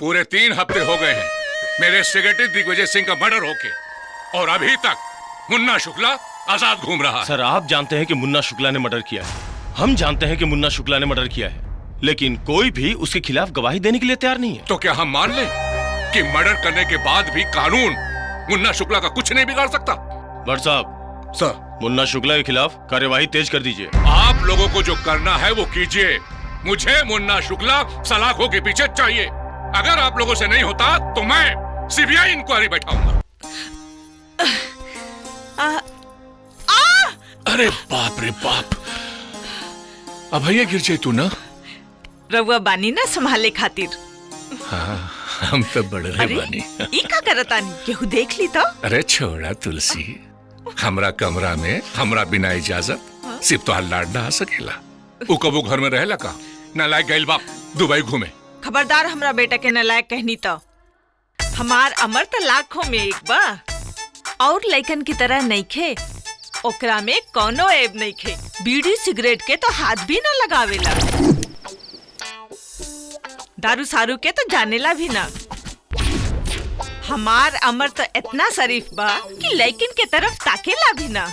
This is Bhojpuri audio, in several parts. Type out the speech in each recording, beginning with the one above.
पूरे 3 हफ्ते हो गए हैं मेरे सेक्रेटरी दिग्विजय सिंह का मर्डर होके, और अभी तक मुन्ना शुक्ला आजाद घूम रहा है। सर, आप जानते हैं कि मुन्ना शुक्ला ने मर्डर किया है, हम जानते हैं कि मुन्ना शुक्ला ने मर्डर किया है, लेकिन कोई भी उसके खिलाफ गवाही देने के लिए तैयार नहीं है। तो क्या हम मान लें कि मर्डर करने के बाद भी कानून मुन्ना शुक्ला का कुछ नहीं बिगाड़ सकता? भट्ट साहब, सर, मुन्ना शुक्ला के खिलाफ कार्यवाही तेज कर दीजिए। आप लोगों को जो करना है वो कीजिए। मुझे मुन्ना शुक्ला सलाखों के पीछे चाहिए। अगर आप लोगों से नहीं होता तो मैं सीबीआई इंक्वायरी बैठाऊंगा। अरे बाप रे बाप, अब भैया गिर जाए तू ना। रउआ बानी ना संभाले खातिर। हाँ, हम तो बड़ रहे बानी। ई का करतानी केहू देख ली तो? अरे छोड़ा तुलसी, हमरा कमरा में हमरा बिना इजाजत सिर्फ तो लाड ना आ सकेला। वो कबो घर में रहेला का? नालायक गइल बाप दुबई घूमे। खबरदार हमरा बेटा के नालायक कहनी तो। हमार अमर तो लाखों में एक बा, और लइकन की तरह नहीं खे। ओकरा में कोनो ऐब नहीं खे। बीड़ी सिगरेट के तो हाथ भी ना लगावेला, दारू सारू के तो जानेला भी ना। हमार अमर तो इतना शरीफ बा कि लइकन के तरफ ताकेला भी ना।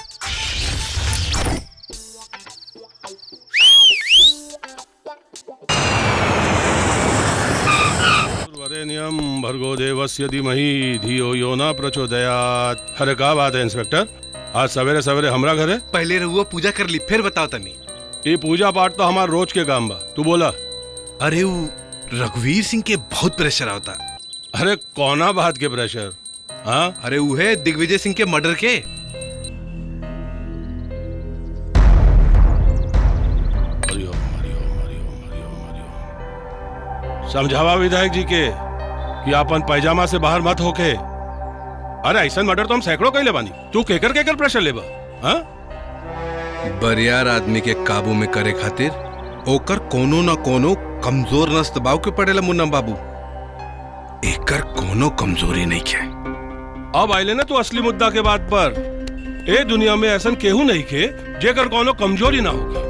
वरेण्यं भर्गो देवस्य धीमहि धियो यो न प्रचोदयात्। अरे का बात है इंस्पेक्टर, आज सवेरे सवेरे हमरा घरे? पहले रहुआ पूजा कर ली, फिर बताओ तनी। ये पूजा पाठ तो हमार रोज के काम बा, तू बोला। अरे वो रघुवीर सिंह के बहुत प्रेशर आता। अरे कौना बात के प्रेशर? हाँ, अरे वो है दिग्विजय सिंह के मर्डर के। समझावा विधायक जी के कि अपन पैजामा से बाहर मत होके। अरे ऐसा मर्डर तो हम सैकड़ों कैले बानी, तू केकर केकर प्रेशर लेबा? हाँ, बरियार आदमी के काबू में करे खातिर ओकर कोनो न कोनो कमजोर नस दबाव के पड़ेला मुन्ना बाबू। एकर कोनो कमजोरी नहीं है। अब आइले ना तू असली मुद्दा के बात पर। ए दुनिया में ऐसा केहू नहीं खे जेकर कोनो कमजोरी ना होगी।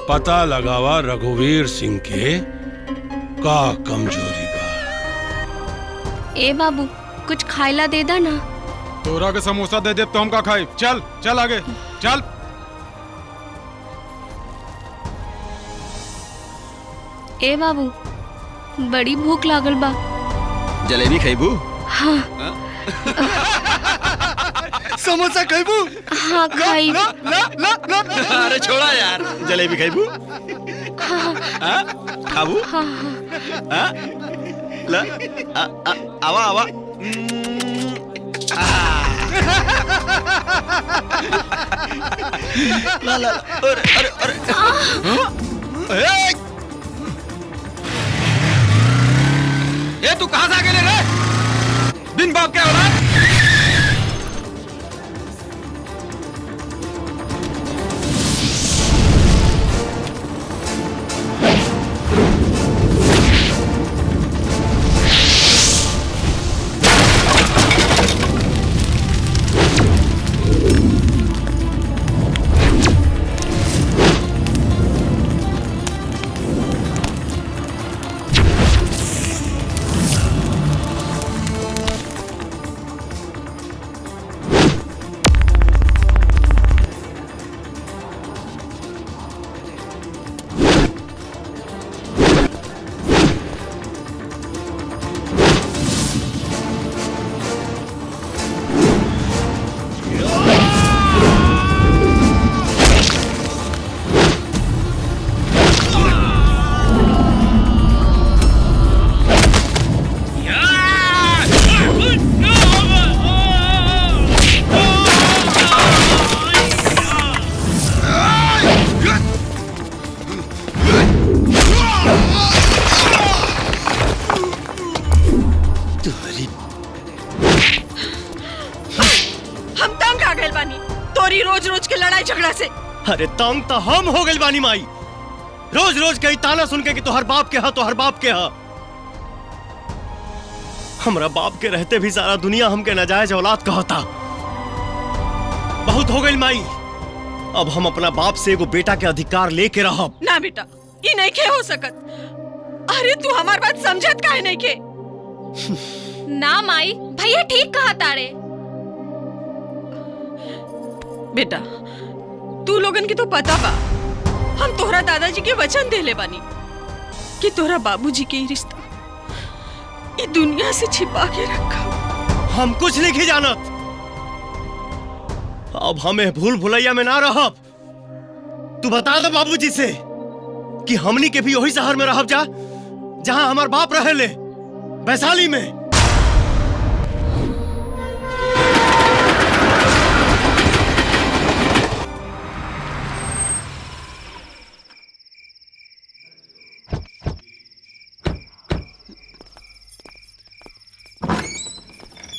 पता लगावा रघुवीर सिंह के का कमजोरी बा। ए बाबू, कुछ खाइला दे दा ना। तोरा के समोसा दे दे तो हम का खाई। चल चल आगे चल। ए बाबू, बड़ी भूख लागल बा। जलेबी खाइबू? हाँ। समोसा खाइबू? हाँ खाई। अरे छोड़ा यार, जलेबी खाइबू? हाँ। खाबू? हाँ। हाँ? ला, आवा आवा। ला ला, अरे अरे अरे। ये तू कहाँ से आ गए रे? बिन बाप क्या हो रहा है? रोज रोज के लड़ाई झगड़ा से। अरे तंग तो हम हो गए बानी माई, रोज रोज कई ताना सुन के कि तो हर बाप के हा, तो हर बाप के हा। हमरा बाप के रहते भी सारा दुनिया हमके नाजायज औलाद कहता। बहुत हो गई माई, अब हम अपना बाप से एगो बेटा के अधिकार लेके रहब। ना बेटा, ये नहीं खे हो सकत। अरे तू हमार बात समझत काहे नहीं के? ना माई, भैया ठीक कहा तारे। बेटा तू लोगन की तो पता बा, हम तोहरा दादाजी के वचन देले बानी कि तोहरा बाबूजी के ही रिश्ता ये दुनिया से छिपा के रखा। हम कुछ नहीं जानत। अब हमें भूल भुलैया में ना रहब। तू बता दे बाबूजी से कि हमनी के भी वही शहर में रहब जा जहां हमार बाप रहेले, वैशाली में।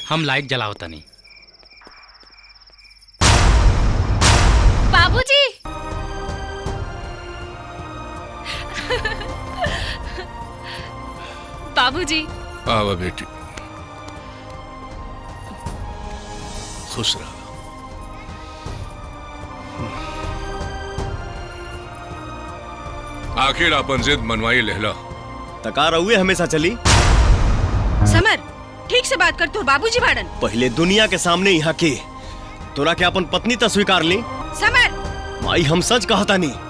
हम लाइट जलाओ तनी। बाबूजी। बाबूजी। आवा बेटी, खुश रहा। आखिर अपन जिद मनवाई लेहला। तका रहुए हमेशा चली। समर ठीक से बात कर, तोर बाबूजी बाड़न। पहले दुनिया के सामने यहाँ के तोरा के अपन पत्नी तो स्वीकार ली। समर माई हम सच कहता नहीं।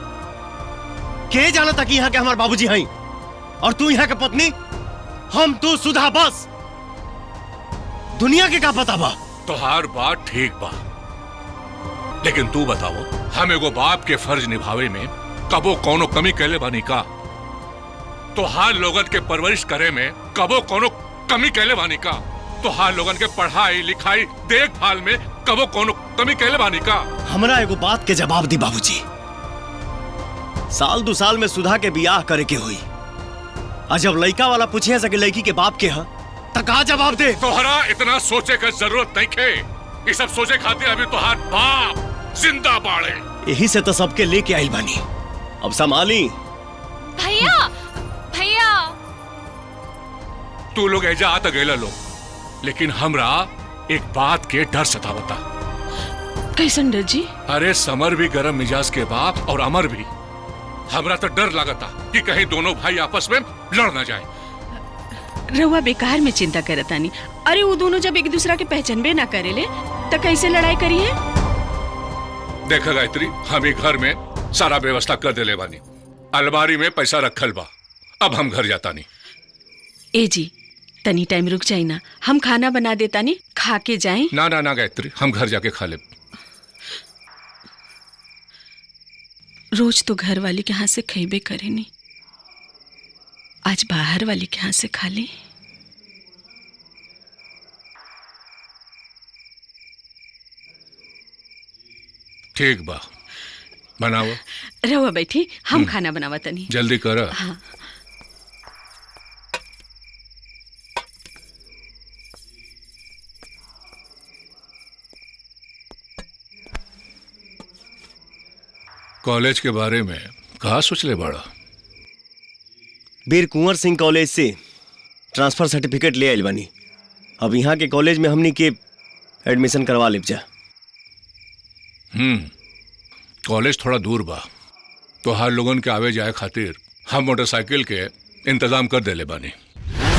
के जाना था कि यहाँ के हमारे बाबूजी हैं और तू यहाँ के पत्नी, हम तू सुधा, बस दुनिया के का पता बा। तोहार बात ठीक बा, लेकिन तू बताओ, हम एगो बाप के फर्ज निभावे में कबो कोनो कमी कैले बानी का? तोहार लोगन के परवरिश करे में कबो कोनो कमी कैले बानी का? तोहार लोगन के पढ़ाई लिखाई देखभाल में कबो कोनो कमी कैले बानी का? हमरा एगो बात के जवाब दी बाबूजी। साल 2 साल में सुधा के बियाह करे के हुई, आज जब लड़का वाला पूछे सके लड़की के बाप के हा त का जवाब दे? तोहरा इतना सोचे का जरूरत नहीं खे। ये सब सोचे खातिर अभी तोहार बाप जिंदा बाड़े। यही से तो सबके लेके आइल बानी। अब संभाली। भैया भैया। तू लोग ऐजा आता गैला लो, लेकिन हमरा एक बात के डर सतावता। कैसन डर जी? अरे समर भी गरम मिजाज के बाप और अमर भी। हमरा तो डर लगता कि कहीं दोनों भाई आपस में लड़ ना जाए। रउआ बेकार में चिंता करतानी। अरे वो दोनों जब एक दूसरा के पहचानबे ना करेले तो कैसे लड़ाई करी है? देखा गायत्री, हम घर में सारा व्यवस्था कर देले बानी। अलमारी में पैसा रखल बा। अब हम घर जाता नहीं। ए जी तनी टाइम रुक जाई ना, हम खाना बना देता नहीं, खा के जाएं। ना ना ना गायत्री, हम घर जाके खा ले। रोज तो घर वाली के हाथ से खेबे करे नहीं, आज बाहर वाली के हाथ से खा ली। ठीक बा, बनाओ। रहुआ बैठी, हम खाना बनावा तनी। जल्दी कर। हाँ। कॉलेज के बारे में कहा सोच ले बड़ा? वीर कुंवर सिंह कॉलेज से ट्रांसफर सर्टिफिकेट ले आइल बानी। अब यहाँ के कॉलेज में हमनी के एडमिशन करवा लेब जा। कॉलेज थोड़ा दूर बा, तो हर लोगन के आवे जाए खातिर हम मोटरसाइकिल के इंतजाम कर देले बानी।